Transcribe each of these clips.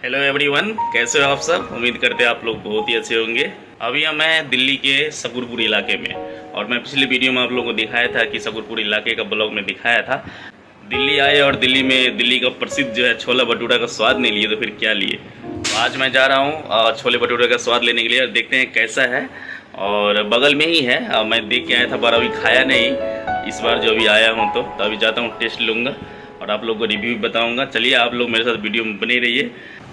Hello everyone, कैसे हो आप सब। उम्मीद करते हैं आप लोग बहुत ही अच्छे होंगे। अभी हम हैं दिल्ली के सकरपुर इलाके में, और मैं पिछले वीडियो में आप लोगों को दिखाया था कि सकरपुर इलाके का ब्लॉग में दिखाया था। दिल्ली आए और दिल्ली का प्रसिद्ध जो है छोला भटूरा का स्वाद नहीं लिए तो फिर क्या लिए। तो आज मैं जा रहा हूँ छोले भटूरे का स्वाद लेने के लिए, और देखते हैं कैसा है। और बगल में ही है, मैं देख के आया था पर अभी खाया नहीं। इस बार जो अभी आया हूँ तो अभी जाता हूँ, टेस्ट लूँगा और आप लोग को रिव्यू बताऊँगा। चलिए आप लोग मेरे साथ वीडियो में बने रहिए।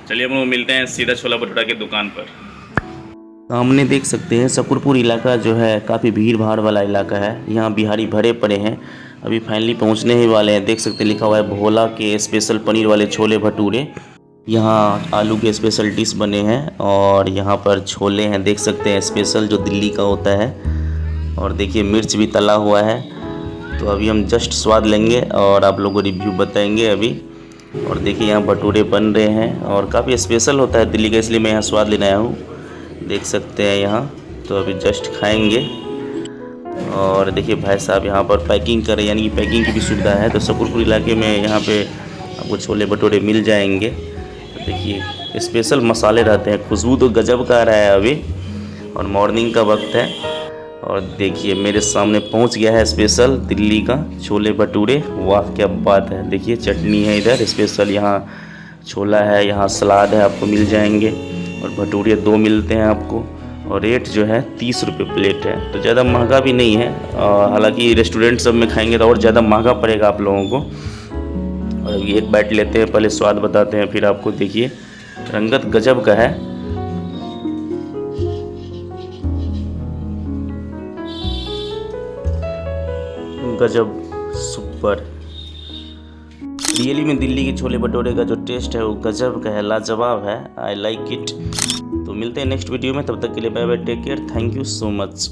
चलिए हम लोग मिलते हैं सीधा छोला भटूरा की दुकान पर। सामने देख सकते हैं सकरपुर इलाका जो है काफ़ी भीड़ भाड़ वाला इलाका है। यहाँ बिहारी भरे पड़े हैं, अभी फाइनली पहुँचने ही वाले हैं। देख सकते हैं लिखा हुआ है भोला के स्पेशल पनीर वाले छोले भटूरे। यहाँ आलू के स्पेशल डिश बने हैं और यहाँ पर छोले हैं, देख सकते हैं स्पेशल जो दिल्ली का होता है। और देखिए मिर्च भी तला हुआ है। तो अभी हम जस्ट स्वाद लेंगे और आप लोगों को रिव्यू बताएंगे अभी। और देखिए यहाँ भटूरे बन रहे हैं और काफ़ी स्पेशल होता है दिल्ली का, इसलिए मैं यहाँ स्वाद लेने आया हूँ। देख सकते हैं यहाँ, तो अभी जस्ट खाएंगे। और देखिए भाई साहब यहाँ पर पैकिंग कर रहे हैं, यानी कि पैकिंग की भी सुविधा है। तो सकरपुर इलाके में यहाँ पे आपको छोले भटूरे मिल जाएंगे। तो देखिए स्पेशल मसाले रहते हैं, खुशबू तो गजब का आ रहा है अभी, और मॉर्निंग का वक्त है। और देखिए मेरे सामने पहुंच गया है स्पेशल दिल्ली का छोले भटूरे। वाह क्या बात है। देखिए चटनी है इधर स्पेशल, यहाँ छोला है, यहाँ सलाद है, आपको मिल जाएंगे। और भटूरे 2 मिलते हैं आपको, और रेट जो है 30 रुपये प्लेट है। तो ज़्यादा महंगा भी नहीं है, हालांकि रेस्टोरेंट सब में खाएंगे तो और ज़्यादा महंगा पड़ेगा आप लोगों को। और अभी एक बाइट लेते हैं, पहले स्वाद बताते हैं फिर आपको। देखिए रंगत गजब का है। गजब सुपर। रियली में दिल्ली के छोले भटूरे का जो टेस्ट है वो गजब का है, लाजवाब है। I like it. तो मिलते हैं नेक्स्ट वीडियो में, तब तक के लिए bye bye, take care, thank you so much.